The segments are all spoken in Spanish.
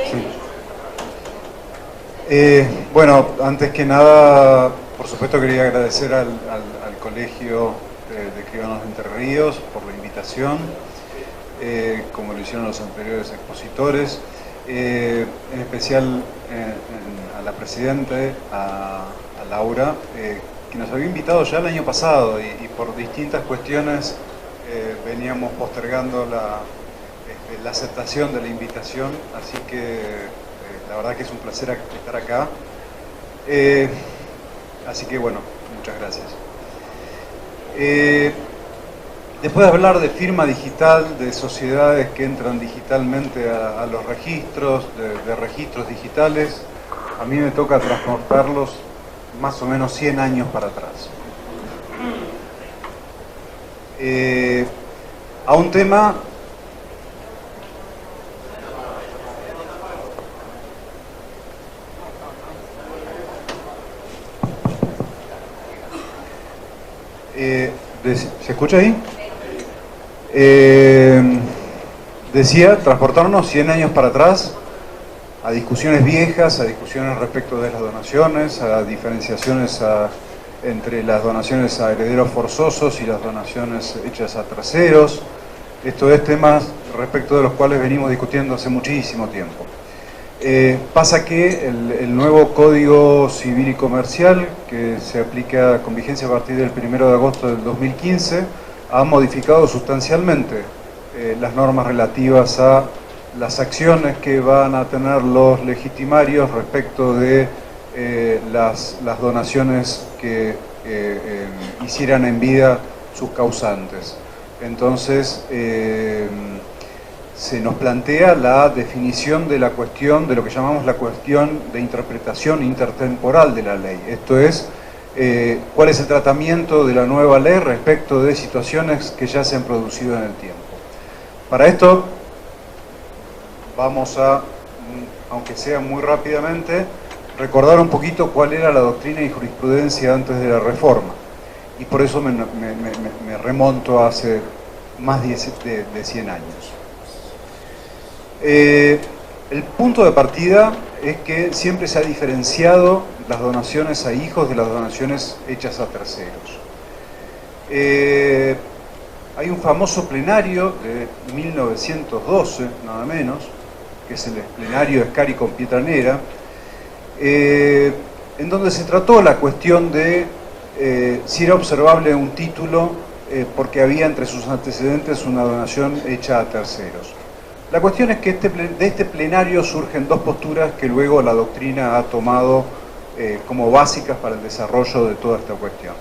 Sí. Bueno, antes que nada, por supuesto quería agradecer al Colegio de Escribanos de Entre Ríos por la invitación, como lo hicieron los anteriores expositores, en especial a la presidenta, a Laura, que nos había invitado ya el año pasado y por distintas cuestiones veníamos postergando la aceptación de la invitación, así que la verdad que es un placer estar acá. Así que bueno, muchas gracias. Después de hablar de firma digital, de sociedades que entran digitalmente a los registros, de registros digitales, a mí me toca transportarlos más o menos 100 años para atrás. A un tema ¿se escucha ahí? Decía, transportarnos 100 años para atrás, a discusiones viejas, a discusiones respecto de las donaciones, a diferenciaciones entre las donaciones a herederos forzosos y las donaciones hechas a terceros. Esto es temas respecto de los cuales venimos discutiendo hace muchísimo tiempo. Pasa que el nuevo Código Civil y Comercial, que se aplica con vigencia a partir del 1 de agosto del 2015, ha modificado sustancialmente las normas relativas a las acciones que van a tener los legitimarios respecto de las donaciones que hicieran en vida sus causantes. Entonces, se nos plantea la definición de la cuestión, de lo que llamamos la cuestión de interpretación intertemporal de la ley. Esto es, cuál es el tratamiento de la nueva ley respecto de situaciones que ya se han producido en el tiempo. Para esto, vamos a, aunque sea muy rápidamente, recordar un poquito cuál era la doctrina y jurisprudencia antes de la reforma. Y por eso me remonto a hace más de 100 años. El punto de partida es que siempre se ha diferenciado las donaciones a hijos de las donaciones hechas a terceros. Hay un famoso plenario de 1912, nada menos, que es el plenario de Escari con Pietranera, en donde se trató la cuestión de si era observable un título porque había entre sus antecedentes una donación hecha a terceros. La cuestión es que de este plenario surgen dos posturas que luego la doctrina ha tomado como básicas para el desarrollo de toda esta cuestión.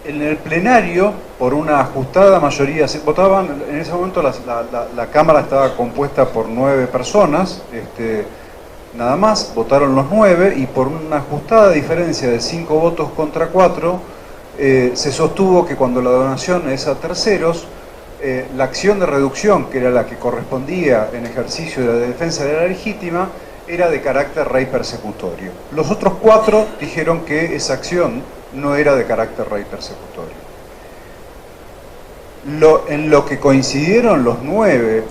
En el plenario, por una ajustada mayoría, se votaban, en ese momento la Cámara estaba compuesta por 9 personas, nada más, votaron los 9 y por una ajustada diferencia de 5 votos contra 4, se sostuvo que cuando la donación es a terceros, la acción de reducción, que era la que correspondía en ejercicio de la defensa de la legítima, era de carácter rei persecutorio. Los otros 4 dijeron que esa acción no era de carácter rei persecutorio. En lo que coincidieron los 9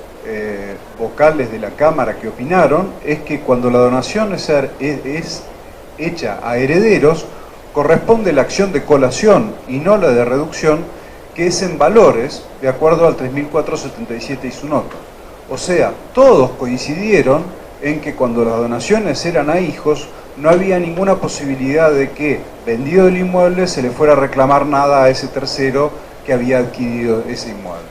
vocales de la Cámara que opinaron es que cuando la donación es hecha a herederos, corresponde la acción de colación y no la de reducción, que es en valores, de acuerdo al 3477 y su nota. O sea, todos coincidieron en que cuando las donaciones eran a hijos, no había ninguna posibilidad de que, vendido el inmueble, se le fuera a reclamar nada a ese tercero que había adquirido ese inmueble.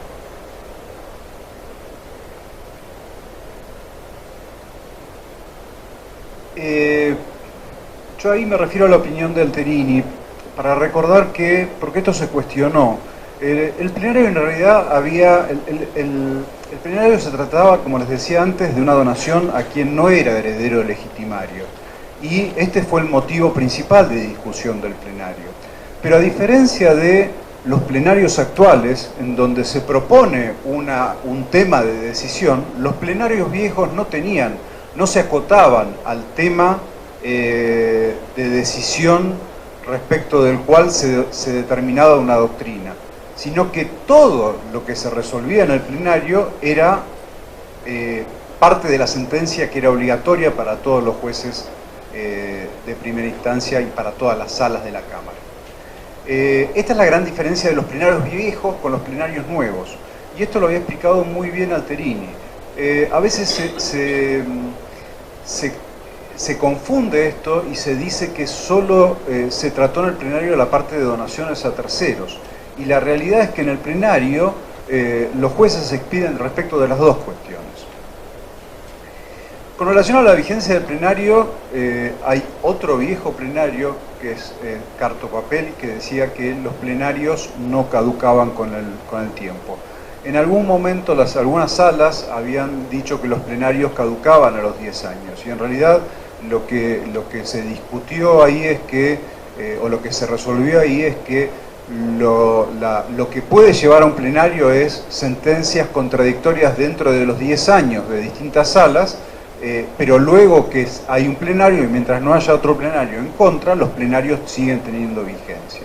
Yo ahí me refiero a la opinión de Alterini, para recordar que, porque esto se cuestionó, el plenario en realidad el plenario se trataba, como les decía antes, de una donación a quien no era heredero legitimario. Y este fue el motivo principal de discusión del plenario. Pero a diferencia de los plenarios actuales, en donde se propone un tema de decisión, los plenarios viejos no se acotaban al tema de decisión respecto del cual se determinaba una doctrina, sino que todo lo que se resolvía en el plenario era parte de la sentencia que era obligatoria para todos los jueces de primera instancia y para todas las salas de la Cámara. Esta es la gran diferencia de los plenarios viejos con los plenarios nuevos. Y esto lo había explicado muy bien Alterini. A veces se confunde esto y se dice que solo se trató en el plenario la parte de donaciones a terceros. Y la realidad es que en el plenario los jueces se expiden respecto de las dos cuestiones. Con relación a la vigencia del plenario, hay otro viejo plenario, que es Cartopapel, que decía que los plenarios no caducaban con el tiempo. En algún momento algunas salas habían dicho que los plenarios caducaban a los 10 años, y en realidad lo que se discutió ahí es que, o lo que se resolvió ahí es que lo que puede llevar a un plenario es sentencias contradictorias dentro de los 10 años de distintas salas, pero luego que hay un plenario y mientras no haya otro plenario en contra, los plenarios siguen teniendo vigencia.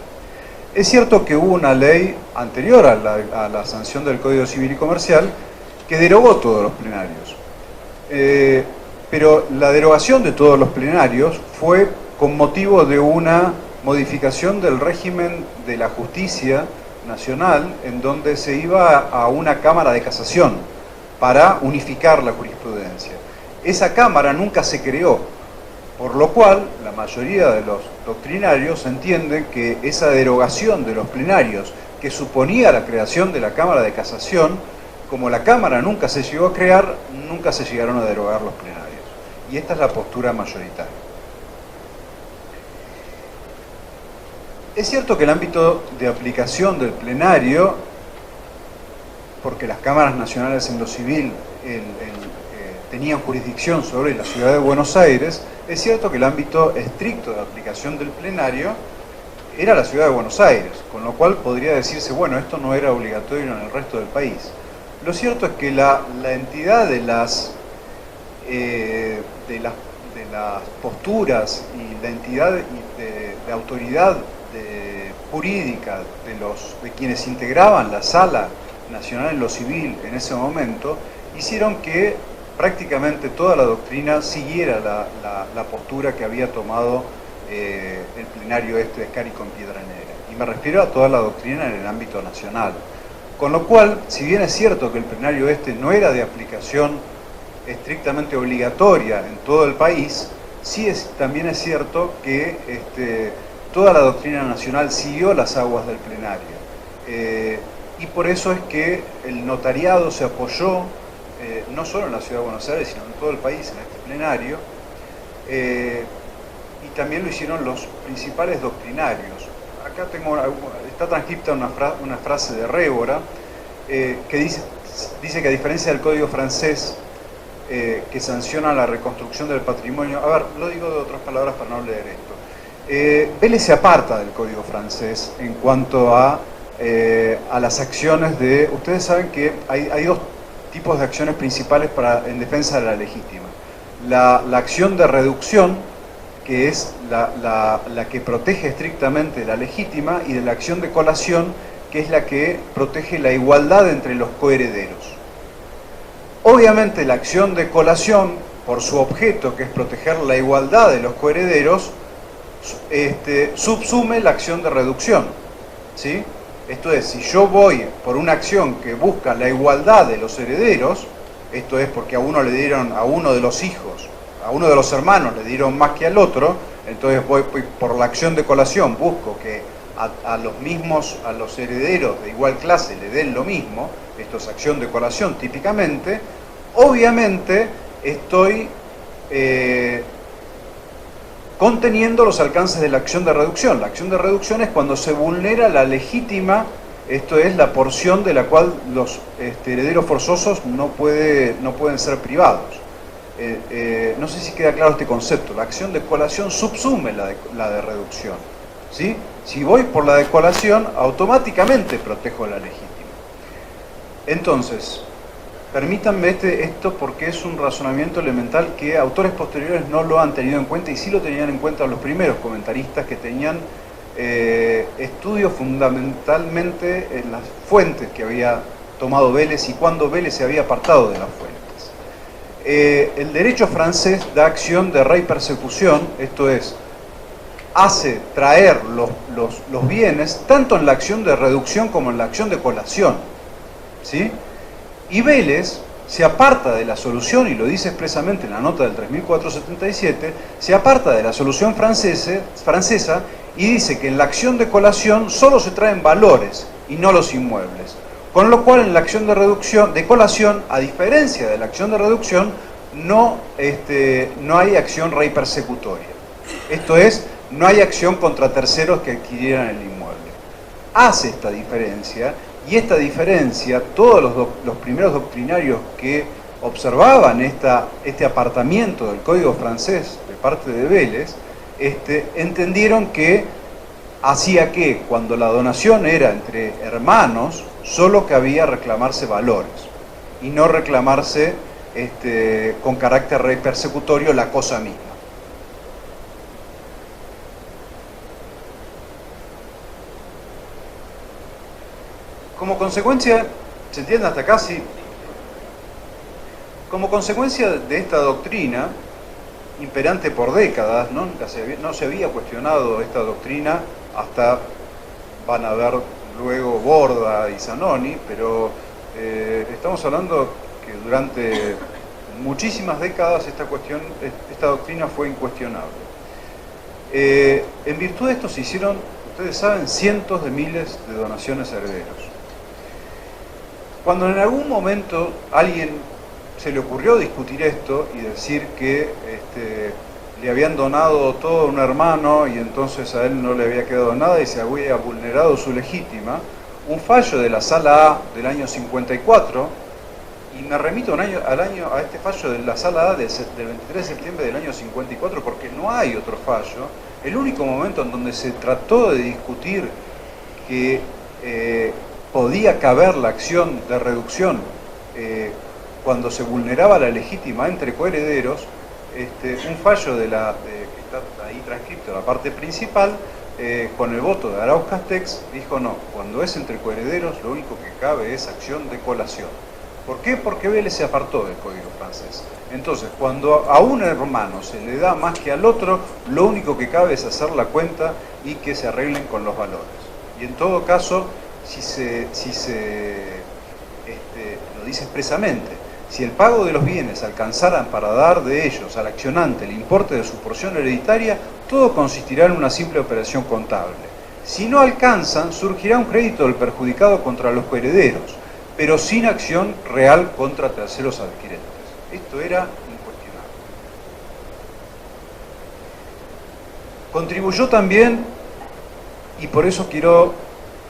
Es cierto que hubo una ley anterior a la sanción del Código Civil y Comercial que derogó todos los plenarios, pero la derogación de todos los plenarios fue con motivo de una modificación del régimen de la justicia nacional, en donde se iba a una cámara de casación para unificar la jurisprudencia. Esa cámara nunca se creó, por lo cual la mayoría de los doctrinarios entienden que esa derogación de los plenarios que suponía la creación de la Cámara de Casación, como la Cámara nunca se llegó a crear, nunca se llegaron a derogar los plenarios. Y esta es la postura mayoritaria. Es cierto que el ámbito de aplicación del plenario, porque las cámaras nacionales en lo civil tenían jurisdicción sobre la ciudad de Buenos Aires, es cierto que el ámbito estricto de aplicación del plenario era la ciudad de Buenos Aires, con lo cual podría decirse, bueno, esto no era obligatorio en el resto del país. Lo cierto es que la entidad de las posturas y la entidad de autoridad jurídica de quienes integraban la Sala Nacional en lo Civil en ese momento, hicieron que prácticamente toda la doctrina siguiera la postura que había tomado el plenario de Escárico en Piedra Negra. Y me refiero a toda la doctrina en el ámbito nacional. Con lo cual, si bien es cierto que el plenario no era de aplicación estrictamente obligatoria en todo el país, sí también es cierto que toda la doctrina nacional siguió las aguas del plenario. Y por eso es que el notariado se apoyó no solo en la ciudad de Buenos Aires, sino en todo el país, en este plenario, y también lo hicieron los principales doctrinarios. Acá está transcripta una frase de Révora, que dice que a diferencia del Código francés, que sanciona la reconstrucción del patrimonio, a ver, lo digo de otras palabras para no leer esto, Vélez se aparta del Código francés en cuanto a las acciones de... Ustedes saben que hay dos tipos de acciones principales en defensa de la legítima. La acción de reducción, que es la que protege estrictamente la legítima, y de la acción de colación, que es la que protege la igualdad entre los coherederos. Obviamente la acción de colación, por su objeto, que es proteger la igualdad de los coherederos, subsume la acción de reducción, ¿sí? Esto es, si yo voy por una acción que busca la igualdad de los herederos, esto es porque a uno le dieron, a uno de los hijos, a uno de los hermanos le dieron más que al otro, entonces voy por la acción de colación, busco que a los herederos de igual clase le den lo mismo, esto es acción de colación típicamente, obviamente estoy conteniendo los alcances de la acción de reducción. La acción de reducción es cuando se vulnera la legítima, esto es la porción de la cual los herederos forzosos no pueden ser privados. No sé si queda claro este concepto. La acción de colación subsume la de reducción, ¿sí? Si voy por la de colación, automáticamente protejo la legítima. Entonces, permítanme esto porque es un razonamiento elemental que autores posteriores no lo han tenido en cuenta, y sí lo tenían en cuenta los primeros comentaristas, que tenían estudios fundamentalmente en las fuentes que había tomado Vélez y cuando Vélez se había apartado de las fuentes. el derecho francés da acción de rey-persecución, esto es, hace traer los bienes tanto en la acción de reducción como en la acción de colación, ¿sí? Y Vélez se aparta de la solución, y lo dice expresamente en la nota del 3477, se aparta de la solución francesa y dice que en la acción de colación solo se traen valores y no los inmuebles. Con lo cual en la acción de colación, a diferencia de la acción de reducción, no hay acción rey persecutoria. Esto es, no hay acción contra terceros que adquirieran el inmueble. Hace esta diferencia, y esta diferencia, todos los primeros doctrinarios que observaban este apartamiento del Código francés de parte de Vélez, entendieron que hacía que cuando la donación era entre hermanos, solo cabía reclamarse valores y no reclamarse con carácter rey persecutorio la cosa misma. Como consecuencia, ¿se entiende hasta acá? Sí. Como consecuencia de esta doctrina, imperante por décadas, ¿no? No se había cuestionado esta doctrina hasta, van a ver luego, Borda y Zanoni, pero estamos hablando que durante muchísimas décadas esta doctrina fue incuestionable. En virtud de esto se hicieron, ustedes saben, cientos de miles de donaciones a herederos. Cuando en algún momento a alguien se le ocurrió discutir esto y decir que le habían donado todo a un hermano y entonces a él no le había quedado nada y se había vulnerado su legítima, un fallo de la Sala A del año 54, y me remito a este fallo de la Sala A del 23 de septiembre del año 54 porque no hay otro fallo, el único momento en donde se trató de discutir que podía caber la acción de reducción cuando se vulneraba la legítima entre coherederos, un fallo que está ahí transcrito en la parte principal, con el voto de Arauz Castex, dijo no, cuando es entre coherederos lo único que cabe es acción de colación. ¿Por qué? Porque Vélez se apartó del Código francés. Entonces, cuando a un hermano se le da más que al otro, lo único que cabe es hacer la cuenta y que se arreglen con los valores. Y en todo caso, lo dice expresamente, si el pago de los bienes alcanzaran para dar de ellos al accionante el importe de su porción hereditaria, todo consistirá en una simple operación contable. Si no alcanzan, surgirá un crédito del perjudicado contra los coherederos, pero sin acción real contra terceros adquirentes. Esto era incuestionable. Contribuyó también, y por eso quiero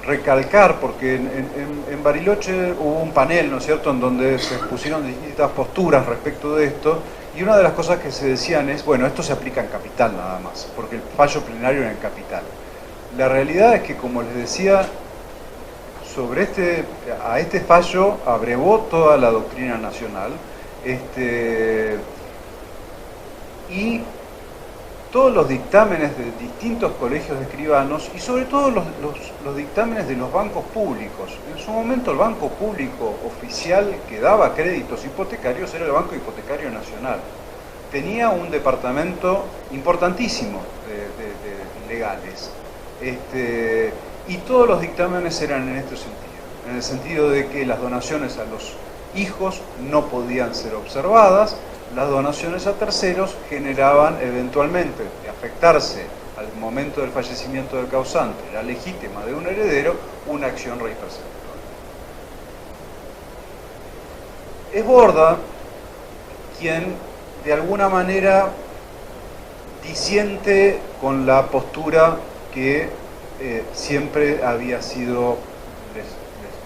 recalcar, porque en Bariloche hubo un panel, ¿no es cierto?, en donde se expusieron distintas posturas respecto de esto, y una de las cosas que se decían es, bueno, esto se aplica en capital nada más, porque el fallo plenario era en capital. La realidad es que, como les decía, a este fallo abrevó toda la doctrina nacional, y todos los dictámenes de distintos colegios de escribanos y sobre todo los dictámenes de los bancos públicos. En su momento el banco público oficial que daba créditos hipotecarios era el Banco Hipotecario Nacional. Tenía un departamento importantísimo de legales. Y todos los dictámenes eran en este sentido, en el sentido de que las donaciones a los hijos no podían ser observadas, las donaciones a terceros generaban eventualmente, de afectarse al momento del fallecimiento del causante, la legítima de un heredero, una acción rey persecutoria. Es Borda quien de alguna manera disiente con la postura que siempre había sido,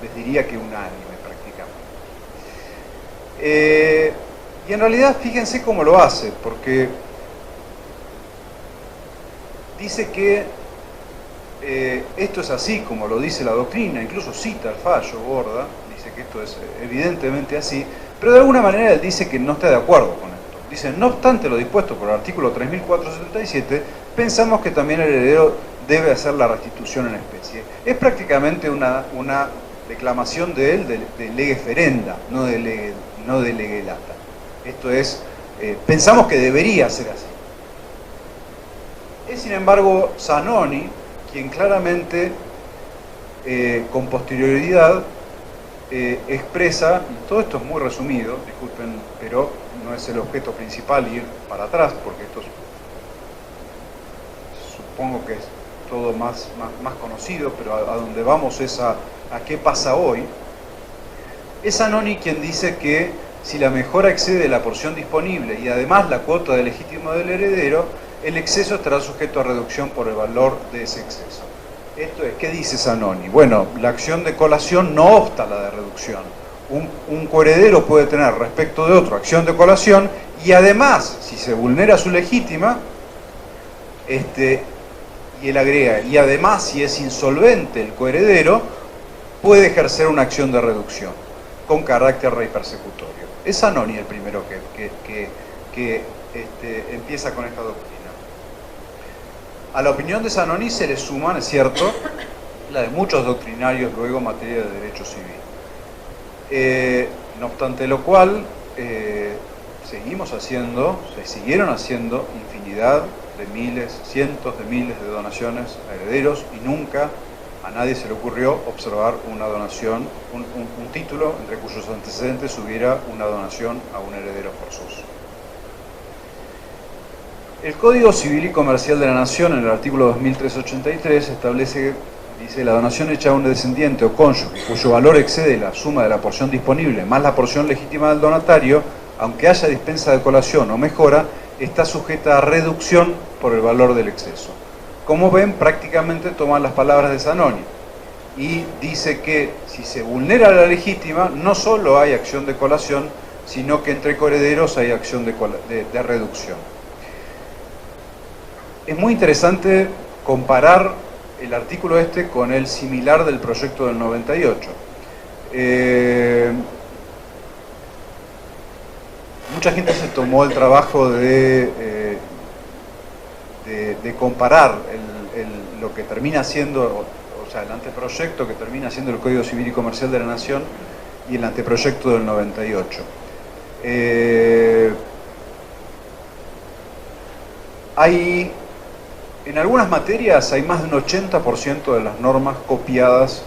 les diría que unánime prácticamente. Y en realidad fíjense cómo lo hace, porque dice que esto es así como lo dice la doctrina, incluso cita el fallo Borda, dice que esto es evidentemente así, pero de alguna manera él dice que no está de acuerdo con esto. Dice, no obstante lo dispuesto por el artículo 3477, pensamos que también el heredero debe hacer la restitución en especie. Es prácticamente una declamación de él de lege ferenda, no de lege lata. Esto es, pensamos que debería ser así. Es sin embargo Zanoni quien claramente, con posterioridad, expresa, y todo esto es muy resumido, disculpen, pero no es el objeto principal ir para atrás, porque esto supongo que es todo más conocido, pero a donde vamos es a qué pasa hoy. Es Zanoni quien dice que si la mejora excede la porción disponible y además la cuota de legítimo del heredero, el exceso estará sujeto a reducción por el valor de ese exceso. Esto es, ¿qué dice Zanoni? Bueno, la acción de colación no obsta a la de reducción. Un coheredero puede tener respecto de otro acción de colación y además, si se vulnera su legítima, y él agrega, y además si es insolvente el coheredero, puede ejercer una acción de reducción con carácter rey persecutorio. Es Zanoni el primero que empieza con esta doctrina. A la opinión de Zanoni se le suman, es cierto, la de muchos doctrinarios luego en materia de derecho civil. No obstante lo cual, se siguieron haciendo infinidad de miles, cientos de miles de donaciones a herederos y nunca a nadie se le ocurrió observar una donación, un título entre cuyos antecedentes hubiera una donación a un heredero forzoso. El Código Civil y Comercial de la Nación, en el artículo 2383, establece, dice, la donación hecha a un descendiente o cónyuge cuyo valor excede la suma de la porción disponible más la porción legítima del donatario, aunque haya dispensa de colación o mejora, está sujeta a reducción por el valor del exceso. Como ven, prácticamente toman las palabras de Zanoni y dice que si se vulnera la legítima, no solo hay acción de colación, sino que entre coherederos hay acción de reducción. Es muy interesante comparar el artículo con el similar del proyecto del 98. Mucha gente se tomó el trabajo de comparar lo que termina siendo, o sea, el anteproyecto que termina siendo el Código Civil y Comercial de la Nación y el anteproyecto del 98. En algunas materias hay más de un 80% de las normas copiadas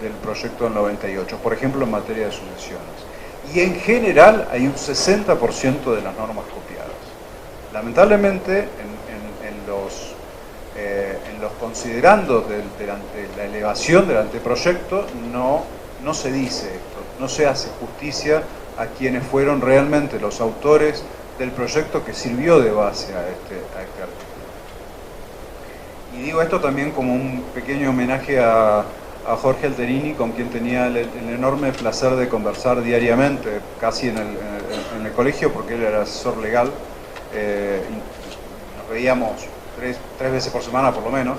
del proyecto del 98, por ejemplo en materia de sucesiones. Y en general hay un 60% de las normas copiadas. Lamentablemente, en los considerandos de la elevación del anteproyecto no se dice esto, no se hace justicia a quienes fueron realmente los autores del proyecto que sirvió de base a este artículo. Y digo esto también como un pequeño homenaje a Jorge Alterini, con quien tenía el enorme placer de conversar diariamente, casi en el colegio, porque él era asesor legal. Nos veíamos tres veces por semana por lo menos,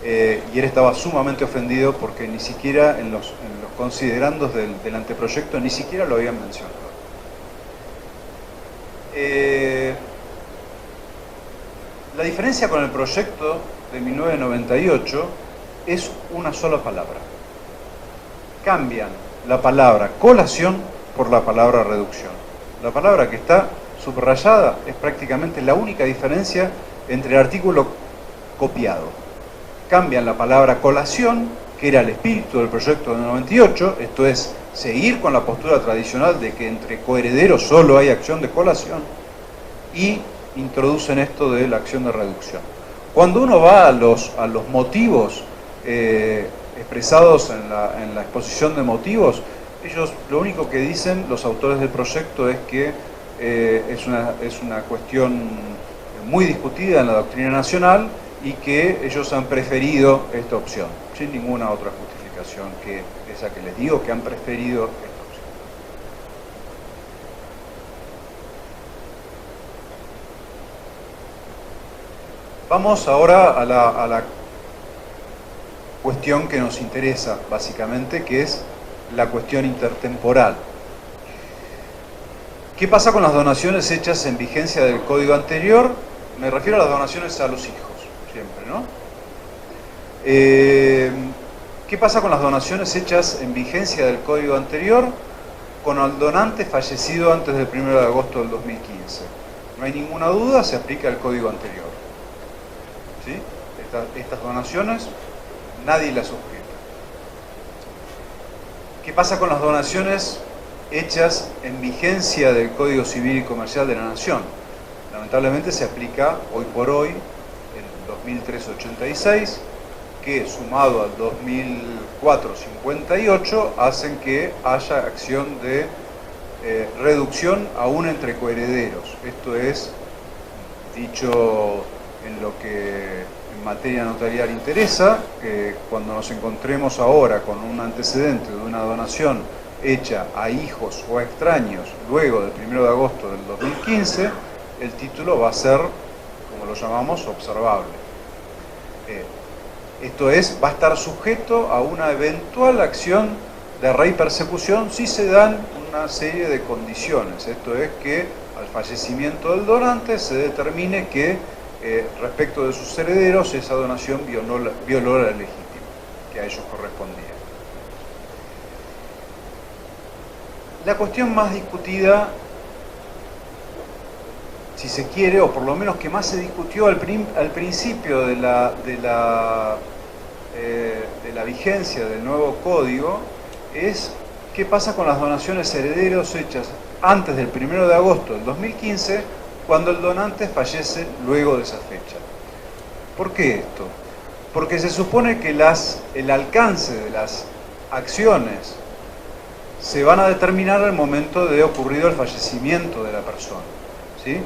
y él estaba sumamente ofendido porque ni siquiera en los considerandos del anteproyecto ni siquiera lo habían mencionado. La diferencia con el proyecto de 1998 es una sola palabra. Cambian la palabra colación por la palabra reducción. La palabra que está subrayada es prácticamente la única diferencia entre el artículo copiado. Cambian la palabra colación, que era el espíritu del proyecto del 98, esto es, seguir con la postura tradicional de que entre coherederos solo hay acción de colación, y introducen esto de la acción de reducción. Cuando uno va a los motivos expresados en la exposición de motivos, ellos lo único que dicen, los autores del proyecto, es que es una cuestión muy discutida en la doctrina nacional y que ellos han preferido esta opción, sin ninguna otra justificación que esa que les digo, que han preferido esta opción. Vamos ahora a la cuestión que nos interesa, básicamente, que es la cuestión intertemporal. ¿Qué pasa con las donaciones hechas en vigencia del código anterior? Me refiero a las donaciones a los hijos, siempre, ¿no? ¿Qué pasa con las donaciones hechas en vigencia del código anterior con el donante fallecido antes del 1 de agosto del 2015. No hay ninguna duda, se aplica el código anterior. ¿Sí? Estas donaciones, nadie las sujeta. ¿Qué pasa con las donaciones hechas en vigencia del Código Civil y Comercial de la Nación? Lamentablemente se aplica hoy por hoy el 2386, que sumado al 2458 hacen que haya acción de reducción aún entre coherederos. Esto es, dicho en lo que en materia notarial interesa, que cuando nos encontremos ahora con un antecedente de una donación hecha a hijos o a extraños luego del 1 de agosto del 2015, el título va a ser, como lo llamamos, observable. Esto es, va a estar sujeto a una eventual acción de repersecución si se dan una serie de condiciones. Esto es que al fallecimiento del donante se determine que respecto de sus herederos esa donación violó la legítima que a ellos correspondía. La cuestión más discutida, si se quiere, o por lo menos que más se discutió al principio de la vigencia del nuevo código, es qué pasa con las donaciones herederos hechas antes del 1 de agosto del 2015, cuando el donante fallece luego de esa fecha. ¿Por qué esto? Porque se supone que el alcance de las acciones se van a determinar al momento de ocurrido el fallecimiento de la persona, ¿sí?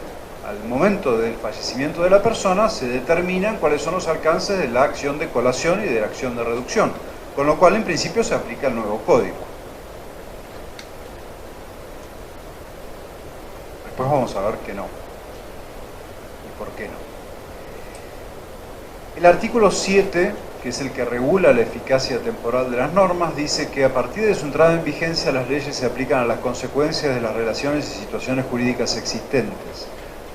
Al momento del fallecimiento de la persona se determinan cuáles son los alcances de la acción de colación y de la acción de reducción, con lo cual en principio se aplica el nuevo código. Después vamos a ver que no. ¿Y por qué no? El artículo 7, que es el que regula la eficacia temporal de las normas, dice que a partir de su entrada en vigencia las leyes se aplican a las consecuencias de las relaciones y situaciones jurídicas existentes.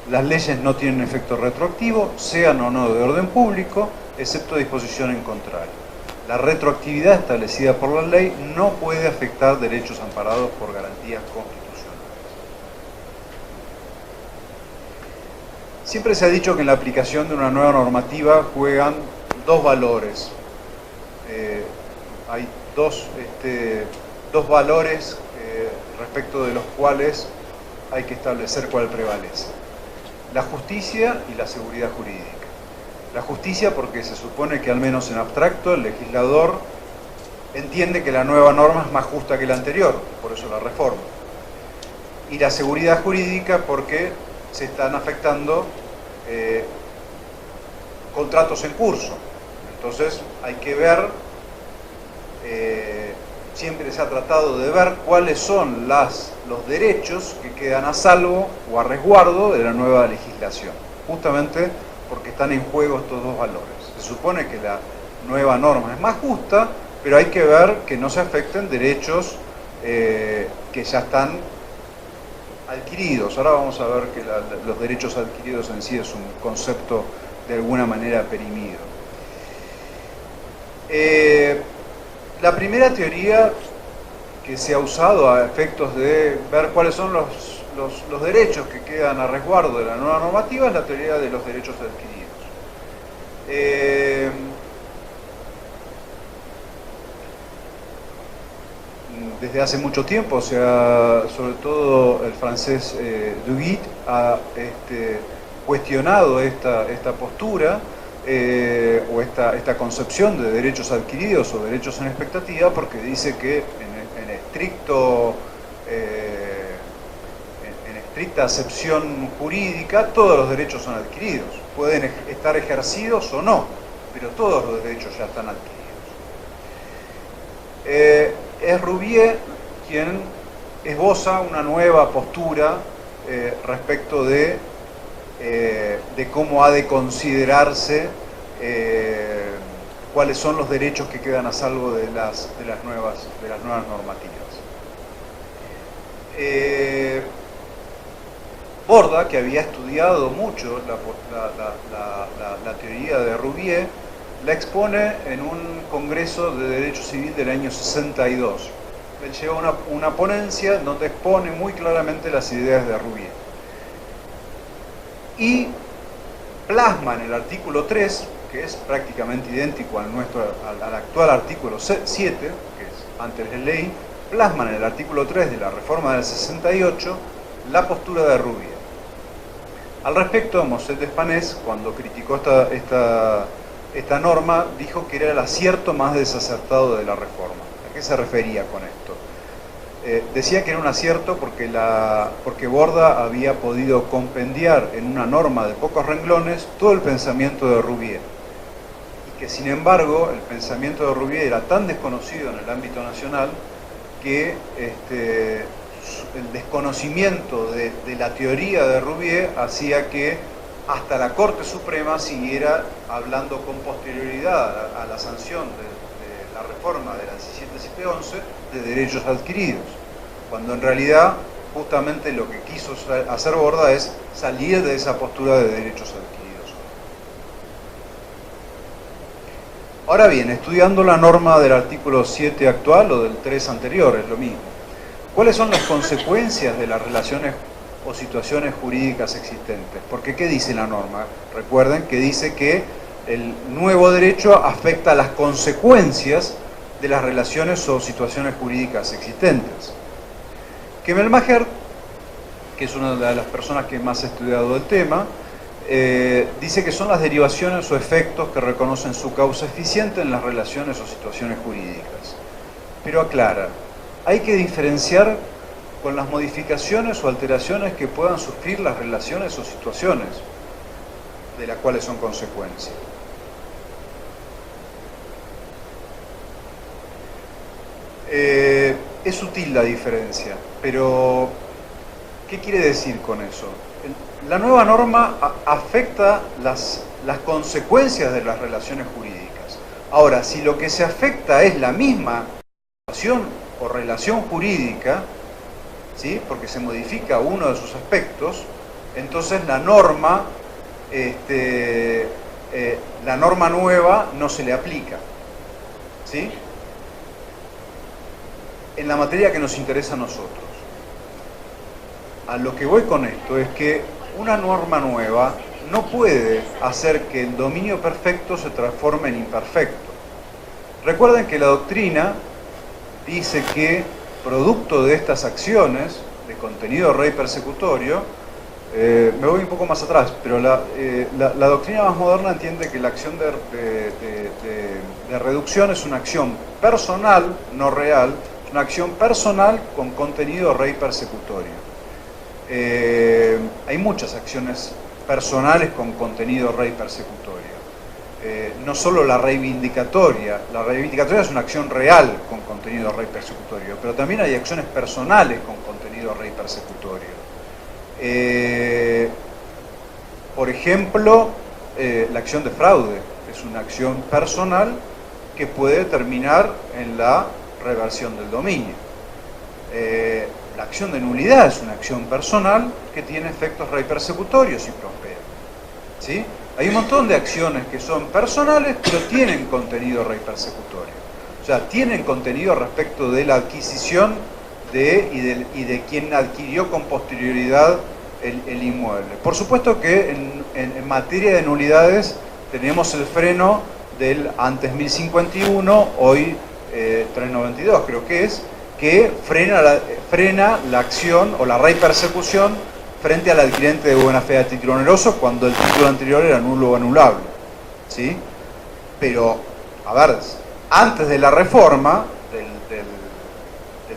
Las leyes no tienen efecto retroactivo, sean o no de orden público, excepto disposición en contrario. La retroactividad establecida por la ley no puede afectar derechos amparados por garantías constitucionales. Siempre se ha dicho que en la aplicación de una nueva normativa juegan dos valores. Hay dos valores respecto de los cuales hay que establecer cuál prevalece: la justicia y la seguridad jurídica. La justicia porque se supone que al menos en abstracto el legislador entiende que la nueva norma es más justa que la anterior, por eso la reforma. Y la seguridad jurídica porque se están afectando contratos en curso. Entonces hay que ver, siempre se ha tratado de ver cuáles son los derechos que quedan a salvo o a resguardo de la nueva legislación, justamente porque están en juego estos dos valores. Se supone que la nueva norma es más justa, pero hay que ver que no se afecten derechos que ya están adquiridos. Ahora vamos a ver que los derechos adquiridos en sí es un concepto de alguna manera perimido. La primera teoría que se ha usado a efectos de ver cuáles son los derechos que quedan a resguardo de la nueva normativa es la teoría de los derechos adquiridos. Desde hace mucho tiempo, sobre todo el francés Duguit ha cuestionado esta postura o esta concepción de derechos adquiridos o derechos en expectativa, porque dice que en estricta acepción jurídica todos los derechos son adquiridos, pueden estar ejercidos o no, pero todos los derechos ya están adquiridos. Es Rouvier quien esboza una nueva postura respecto de cómo ha de considerarse cuáles son los derechos que quedan a salvo de las nuevas normativas. Borda, que había estudiado mucho la teoría de Rouvier, la expone en un congreso de Derecho Civil del año 62. él lleva una ponencia donde expone muy claramente las ideas de Rouvier. Y plasma en el artículo 3, que es prácticamente idéntico al actual artículo 7, que es antes de ley, plasma en el artículo 3 de la reforma del 68 la postura de Rouvier. Al respecto, Mosset Despanés, cuando criticó esta norma, dijo que era el acierto más desacertado de la reforma. ¿A qué se refería con esto? Decía que era un acierto porque Borda había podido compendiar en una norma de pocos renglones todo el pensamiento de Rouvier. Y que sin embargo el pensamiento de Rouvier era tan desconocido en el ámbito nacional que el desconocimiento de la teoría de Rouvier hacía que hasta la Corte Suprema siguiera hablando con posterioridad a la sanción de la reforma de la 17711 de derechos adquiridos, cuando en realidad justamente lo que quiso hacer Borda es salir de esa postura de derechos adquiridos. Ahora bien, estudiando la norma del artículo 7 actual o del 3 anterior, es lo mismo. ¿Cuáles son las consecuencias de las relaciones o situaciones jurídicas existentes? Porque ¿qué dice la norma? Recuerden que dice que el nuevo derecho afecta a las consecuencias de las relaciones o situaciones jurídicas existentes. Kemmelmacher, que es una de las personas que más ha estudiado el tema, dice que son las derivaciones o efectos que reconocen su causa eficiente en las relaciones o situaciones jurídicas. Pero aclara, hay que diferenciar con las modificaciones o alteraciones que puedan sufrir las relaciones o situaciones de las cuales son consecuencia. Es sutil la diferencia, pero ¿qué quiere decir con eso? La nueva norma afecta las consecuencias de las relaciones jurídicas. Ahora, si lo que se afecta es la misma situación o relación jurídica, ¿sí? Porque se modifica uno de sus aspectos, entonces la norma nueva no se le aplica, ¿sí? En la materia que nos interesa a nosotros. A lo que voy con esto es que una norma nueva no puede hacer que el dominio perfecto se transforme en imperfecto. Recuerden que la doctrina dice que, producto de estas acciones de contenido rey persecutorio, me voy un poco más atrás, pero la doctrina más moderna entiende que la acción de reducción es una acción personal, no real, es una acción personal con contenido rey persecutorio. Hay muchas acciones personales con contenido rey persecutorio. No solo la reivindicatoria es una acción real con contenido rey persecutorio, pero también hay acciones personales con contenido rey persecutorio. Por ejemplo, la acción de fraude es una acción personal que puede terminar en la reversión del dominio. La acción de nulidad es una acción personal que tiene efectos rey persecutorios y prospera, ¿sí? Hay un montón de acciones que son personales, pero tienen contenido rey persecutorio. O sea, tienen contenido respecto de la adquisición y de quien adquirió con posterioridad el inmueble. Por supuesto que en materia de nulidades tenemos el freno del antes 1051, hoy 392 creo que es, que frena la acción o la rey persecución frente al adquirente de buena fe a título oneroso cuando el título anterior era nulo o anulable, ¿sí? Pero, a ver, antes de la reforma del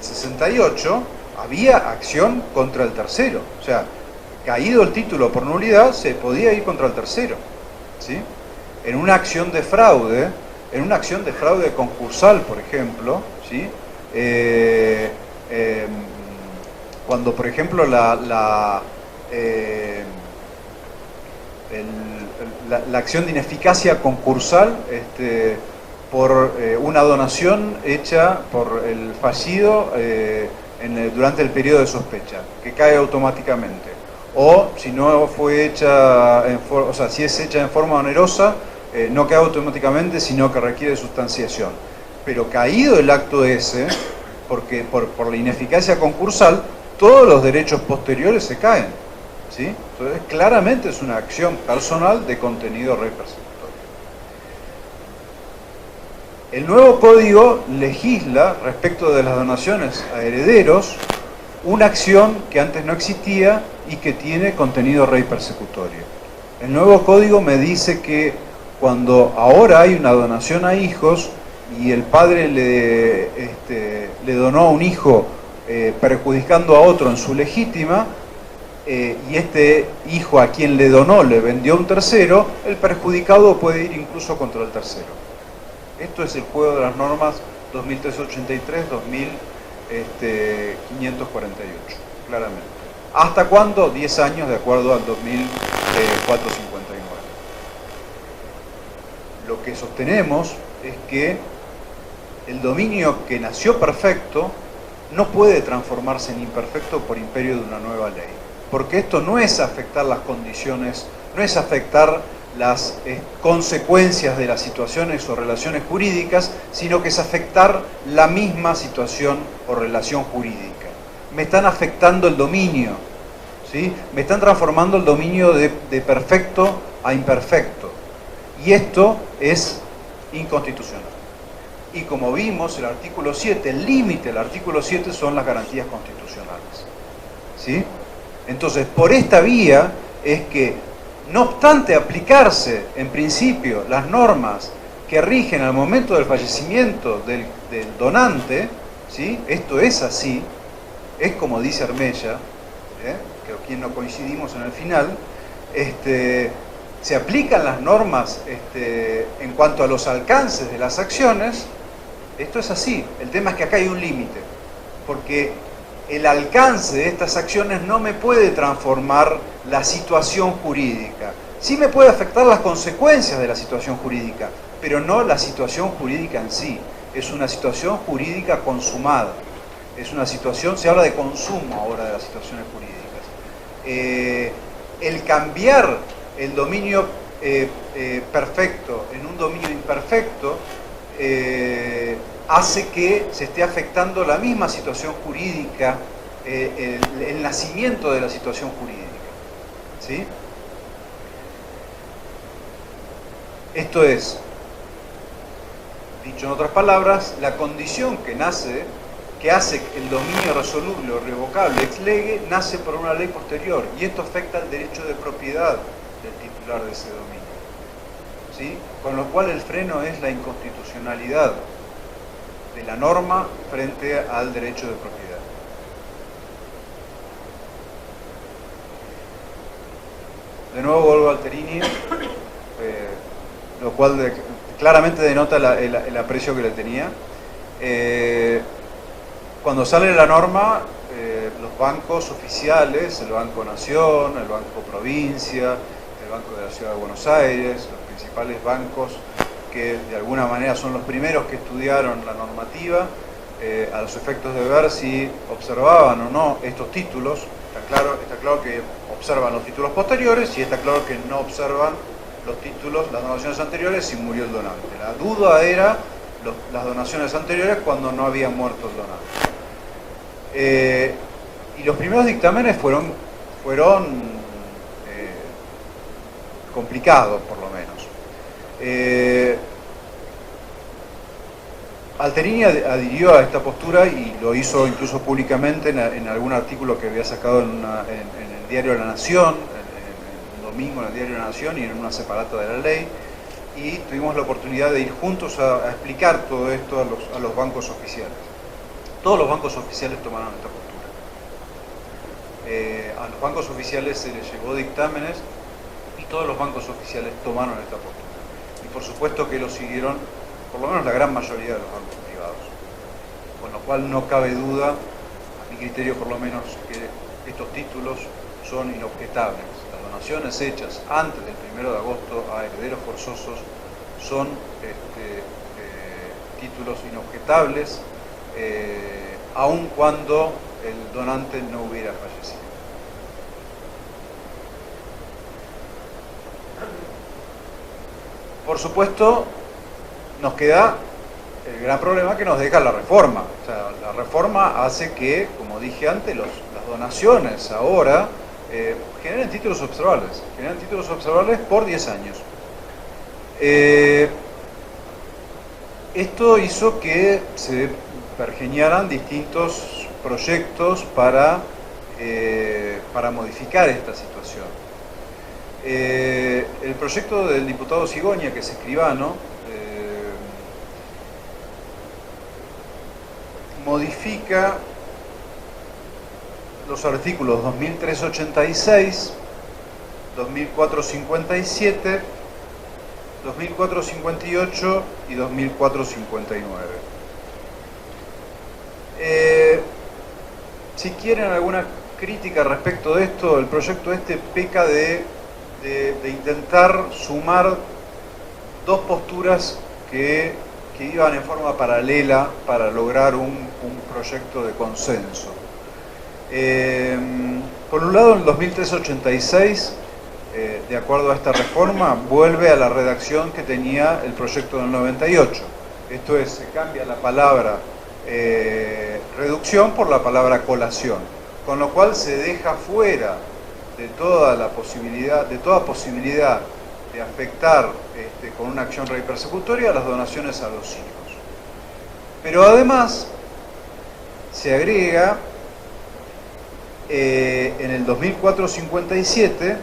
68 había acción contra el tercero, o sea, caído el título por nulidad se podía ir contra el tercero, ¿sí? En una acción de fraude concursal, por ejemplo, ¿sí? Cuando, por ejemplo, la acción de ineficacia concursal por una donación hecha por el fallido durante el periodo de sospecha, que cae automáticamente. O si no fue hecha, si es hecha en forma onerosa, no cae automáticamente, sino que requiere sustanciación. Pero caído el acto ese, porque por la ineficacia concursal, todos los derechos posteriores se caen, ¿sí? Entonces, claramente es una acción personal de contenido rey persecutorio. El nuevo código legisla respecto de las donaciones a herederos una acción que antes no existía y que tiene contenido rey persecutorio. El nuevo código me dice que cuando ahora hay una donación a hijos y el padre le donó a un hijo perjudicando a otro en su legítima, y este hijo a quien le donó le vendió a un tercero, el perjudicado puede ir incluso contra el tercero. Esto es el juego de las normas 2383, 2548, claramente. ¿Hasta cuándo? 10 años de acuerdo al 2459. Lo que sostenemos es que el dominio que nació perfecto no puede transformarse en imperfecto por imperio de una nueva ley. Porque esto no es afectar las condiciones, no es afectar las consecuencias de las situaciones o relaciones jurídicas, sino que es afectar la misma situación o relación jurídica. Me están afectando el dominio, ¿sí? Me están transformando el dominio de perfecto a imperfecto. Y esto es inconstitucional. Y como vimos, el artículo 7, el límite del artículo 7 son las garantías constitucionales, ¿sí? Entonces, por esta vía es que, no obstante aplicarse en principio las normas que rigen al momento del fallecimiento del donante, ¿sí? Esto es así, es como dice Armella, que quien no coincidimos en el final, se aplican las normas en cuanto a los alcances de las acciones. Esto es así, el tema es que acá hay un límite, porque el alcance de estas acciones no me puede transformar la situación jurídica. Sí me puede afectar las consecuencias de la situación jurídica, pero no la situación jurídica en sí. Es una situación jurídica consumada. Es una situación, se habla de consumo ahora de las situaciones jurídicas. El cambiar el dominio perfecto en un dominio imperfecto hace que se esté afectando la misma situación jurídica, el nacimiento de la situación jurídica, ¿sí? Esto es, dicho en otras palabras, la condición que hace que el dominio resoluble o revocable ex lege nace por una ley posterior, y esto afecta al derecho de propiedad del titular de ese dominio, ¿sí? Con lo cual el freno es la inconstitucionalidad de la norma frente al derecho de propiedad. De nuevo vuelvo a Alterini, lo cual claramente denota el aprecio que le tenía. Cuando sale la norma, los bancos oficiales, el Banco Nación, el Banco Provincia, el Banco de la Ciudad de Buenos Aires, los principales bancos que de alguna manera son los primeros que estudiaron la normativa, a los efectos de ver si observaban o no estos títulos. Está claro que observan los títulos posteriores y está claro que no observan los títulos, las donaciones anteriores si murió el donante. La duda era las donaciones anteriores cuando no había muerto el donante. Y los primeros dictámenes fueron complicados, por lo menos. Alterini adhirió a esta postura y lo hizo incluso públicamente en algún artículo que había sacado en el diario La Nación, en domingo en el diario La Nación y en una separata de la ley, y tuvimos la oportunidad de ir juntos a explicar todo esto a los bancos oficiales. Todos los bancos oficiales tomaron esta postura. A los bancos oficiales se les llevó dictámenes y todos los bancos oficiales tomaron esta postura. Y por supuesto que lo siguieron por lo menos la gran mayoría de los bancos privados. Con lo cual no cabe duda, a mi criterio por lo menos, que estos títulos son inobjetables. Las donaciones hechas antes del 1 de agosto a herederos forzosos son títulos inobjetables, aun cuando el donante no hubiera fallecido. Por supuesto, nos queda el gran problema que nos deja la reforma. O sea, la reforma hace que, como dije antes, las donaciones ahora generen títulos observables por 10 años. Esto hizo que se pergeñaran distintos proyectos para modificar esta situación. El proyecto del diputado Cigoña, que es escribano, modifica los artículos 2386, 2457, 2458 y 2459. Si quieren alguna crítica respecto de esto, el proyecto este peca de intentar sumar dos posturas que iban en forma paralela para lograr un proyecto de consenso. Por un lado, el 2386, de acuerdo a esta reforma, vuelve a la redacción que tenía el proyecto del 98. Esto es, se cambia la palabra reducción por la palabra colación, con lo cual se deja fuera de toda posibilidad de afectar con una acción rey persecutoria las donaciones a los hijos. Pero además se agrega en el 2457,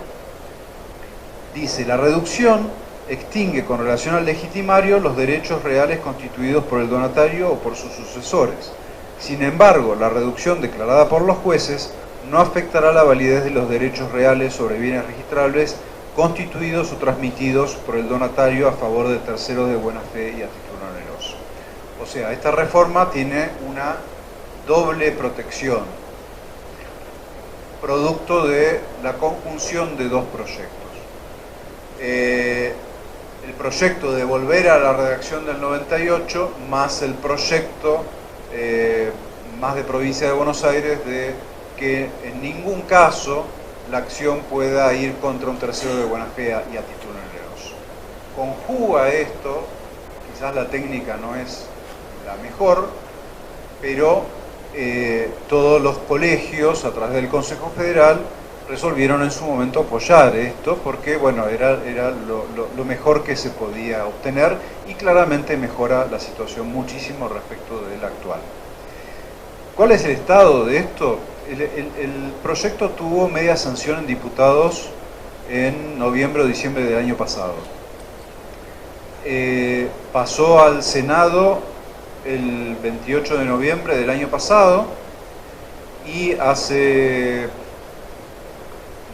dice: la reducción extingue con relación al legitimario los derechos reales constituidos por el donatario o por sus sucesores. Sin embargo, la reducción declarada por los jueces no afectará la validez de los derechos reales sobre bienes registrables constituidos o transmitidos por el donatario a favor de terceros de buena fe y a título oneroso. O sea, esta reforma tiene una doble protección, producto de la conjunción de dos proyectos. El proyecto de volver a la redacción del 98 más el proyecto más de provincia de Buenos Aires de que en ningún caso la acción pueda ir contra un tercero de buena fe y a título oneroso. Conjuga esto, quizás la técnica no es la mejor, pero todos los colegios a través del Consejo Federal resolvieron en su momento apoyar esto porque, bueno, era lo mejor que se podía obtener y claramente mejora la situación muchísimo respecto del actual. ¿Cuál es el estado de esto? El proyecto tuvo media sanción en diputados en noviembre o diciembre del año pasado. Pasó al Senado el 28 de noviembre del año pasado y hace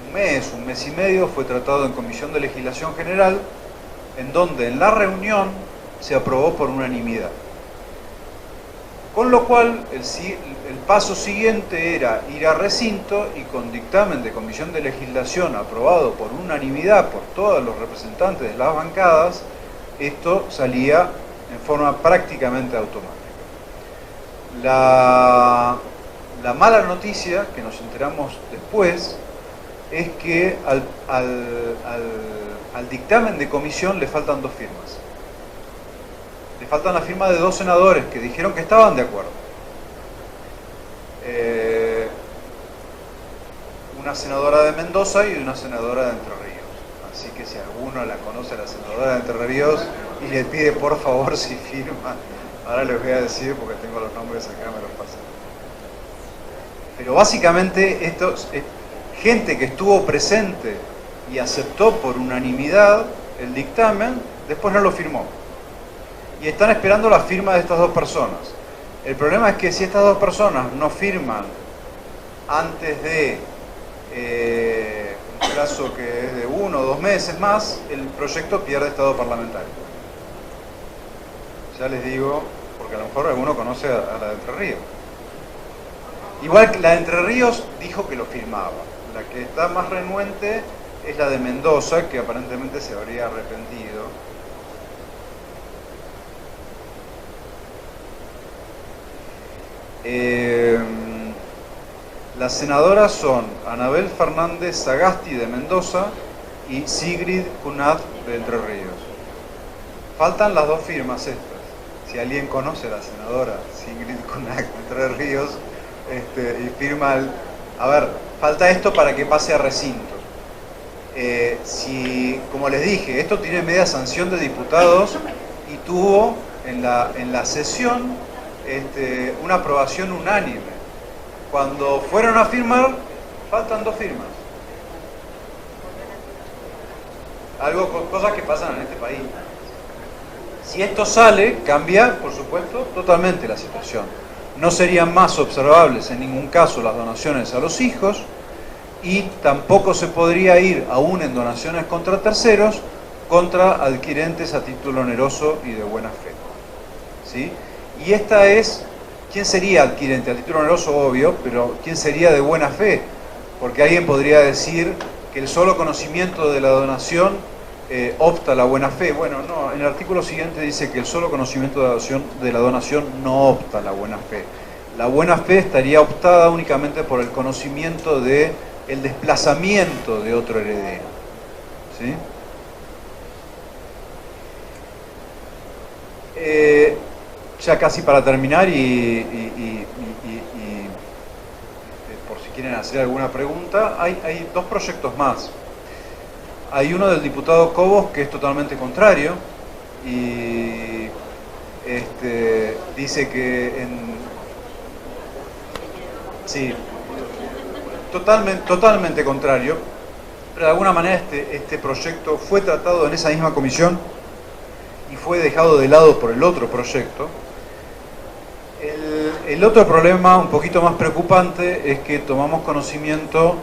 un mes y medio fue tratado en Comisión de Legislación General, en donde en la reunión se aprobó por unanimidad. Con lo cual, el paso siguiente era ir a recinto y con dictamen de Comisión de Legislación aprobado por unanimidad por todos los representantes de las bancadas, esto salía en forma prácticamente automática. La mala noticia, que nos enteramos después, es que al dictamen de comisión le faltan 2 firmas. Le faltan la firma de 2 senadores que dijeron que estaban de acuerdo. Una senadora de Mendoza y una senadora de Entre Ríos. Así que si alguno la conoce a la senadora de Entre Ríos y le pide por favor si firma, ahora les voy a decir porque tengo los nombres acá, me los pasan. Pero básicamente esto gente que estuvo presente y aceptó por unanimidad el dictamen, después no lo firmó. Y están esperando la firma de estas 2 personas. El problema es que si estas 2 personas no firman antes de un plazo que es de 1 o 2 meses más, el proyecto pierde estado parlamentario. Ya les digo, porque a lo mejor alguno conoce a la de Entre Ríos. Igual que la de Entre Ríos dijo que lo firmaba. La que está más renuente es la de Mendoza, que aparentemente se habría arrepentido. Las senadoras son Anabel Fernández Sagasti de Mendoza y Sigrid Kunat de Entre Ríos. Faltan las 2 firmas estas. si alguien conoce a la senadora Sigrid Kunak de Entre Ríos, y firma a ver, falta esto para que pase a recinto. Si, como les dije, esto tiene media sanción de diputados y tuvo en la sesión una aprobación unánime. Cuando fueron a firmar, faltan 2 firmas. Cosas que pasan en este país. Si esto sale, cambia, por supuesto, totalmente la situación. No serían más observables en ningún caso las donaciones a los hijos y tampoco se podría ir, aún en donaciones contra terceros, contra adquirentes a título oneroso y de buena fe. ¿Sí? Y esta es, ¿quién sería adquirente? A título oneroso, obvio, pero ¿quién sería de buena fe? Porque alguien podría decir que el solo conocimiento de la donación opta a la buena fe. Bueno, no, en el artículo siguiente dice que el solo conocimiento de la donación no opta a la buena fe. La buena fe estaría optada únicamente por el conocimiento de el desplazamiento de otro heredero. ¿Sí? Ya casi para terminar por si quieren hacer alguna pregunta, hay 2 proyectos más. Hay uno del diputado Cobos que es totalmente contrario y dice que sí, totalmente contrario, pero de alguna manera este proyecto fue tratado en esa misma comisión y fue dejado de lado por el otro proyecto. El otro problema un poquito más preocupante es que tomamos conocimiento,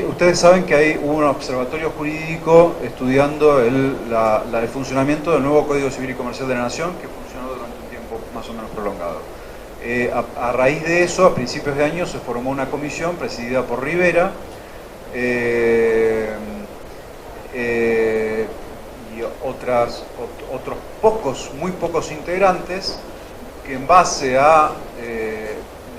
ustedes saben que hay un observatorio jurídico estudiando el funcionamiento del nuevo Código Civil y Comercial de la Nación, que funcionó durante un tiempo más o menos prolongado. A raíz de eso, a principios de año, se formó una comisión presidida por Rivera y otros muy pocos integrantes, que en base a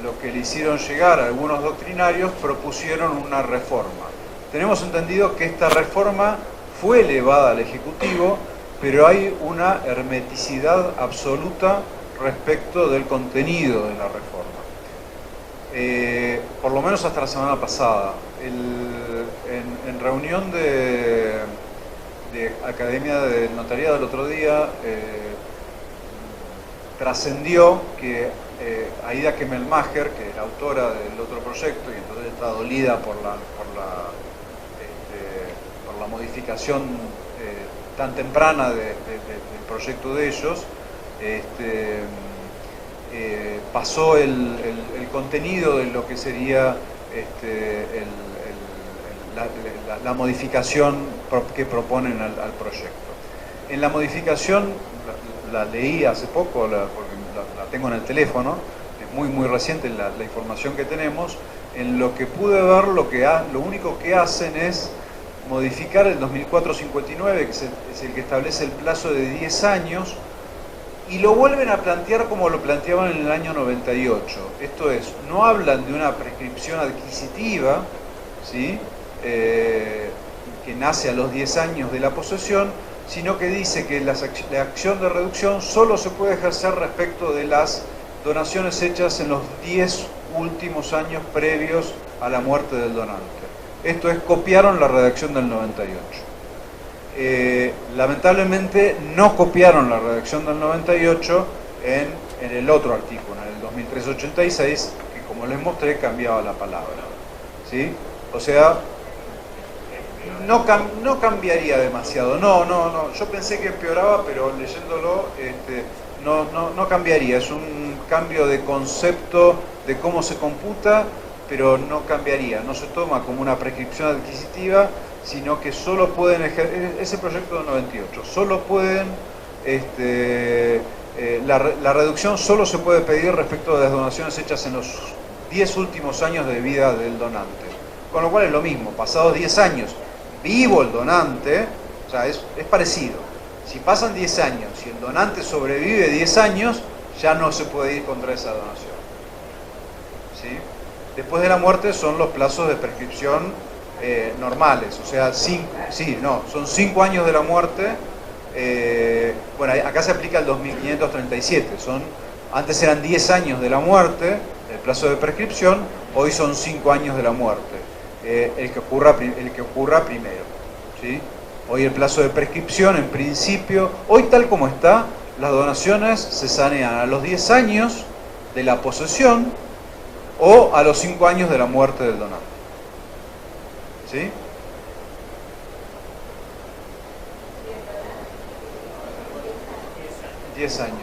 lo que le hicieron llegar a algunos doctrinarios propusieron una reforma. Tenemos entendido que esta reforma fue elevada al Ejecutivo, pero hay una hermeticidad absoluta respecto del contenido de la reforma. Por lo menos hasta la semana pasada. En reunión de Academia del Notariado el otro día, trascendió que Aida Kemelmacher, que es la autora del otro proyecto, y entonces está dolida por la modificación tan temprana del proyecto de ellos, pasó el contenido de lo que sería la modificación que proponen al proyecto. En la modificación, la leí hace poco, porque la tengo en el teléfono, es muy reciente la información que tenemos. En lo que pude ver, lo único que hacen es modificar el 2459, que es el que establece el plazo de 10 años, y lo vuelven a plantear como lo planteaban en el año 98. Esto es, no hablan de una prescripción adquisitiva, ¿sí? Que nace a los 10 años de la posesión, sino que dice que la acción de reducción solo se puede ejercer respecto de las donaciones hechas en los 10 últimos años previos a la muerte del donante. Esto es, copiaron la redacción del 98. Lamentablemente no copiaron la redacción del 98 en el otro artículo, en el 2386, que como les mostré cambiaba la palabra. ¿Sí? O sea, no cambiaría demasiado. No. Yo pensé que empeoraba, pero leyéndolo no cambiaría. Es un cambio de concepto de cómo se computa, pero no cambiaría. No se toma como una prescripción adquisitiva, sino que solo pueden ese proyecto del 98, solo pueden la reducción solo se puede pedir respecto de las donaciones hechas en los 10 últimos años de vida del donante. Con lo cual es lo mismo, pasados 10 años, vivo el donante, o sea, es parecido. Si pasan 10 años y el donante sobrevive 10 años, ya no se puede ir contra esa donación. ¿Sí? Después de la muerte son los plazos de prescripción normales, o sea, son 5 años de la muerte Bueno, acá se aplica el 2537, antes eran 10 años de la muerte, el plazo de prescripción, hoy son 5 años de la muerte, el que ocurra primero, ¿sí? Hoy el plazo de prescripción, en principio, hoy tal como está, las donaciones se sanean a los 10 años de la posesión o a los 5 años de la muerte del donante. ¿Sí? Diez años.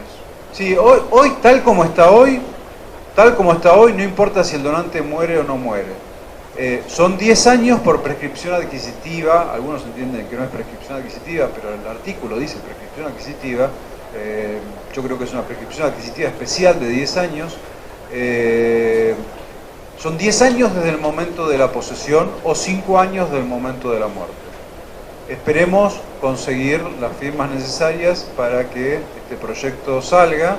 Sí, hoy tal como está hoy, no importa si el donante muere o no muere. Son 10 años por prescripción adquisitiva, algunos entienden que no es prescripción adquisitiva, pero el artículo dice prescripción adquisitiva, yo creo que es una prescripción adquisitiva especial de 10 años, son 10 años desde el momento de la posesión o 5 años del momento de la muerte. Esperemos conseguir las firmas necesarias para que este proyecto salga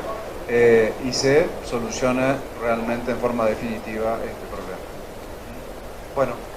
y se solucione realmente en forma definitiva este problema. Bueno.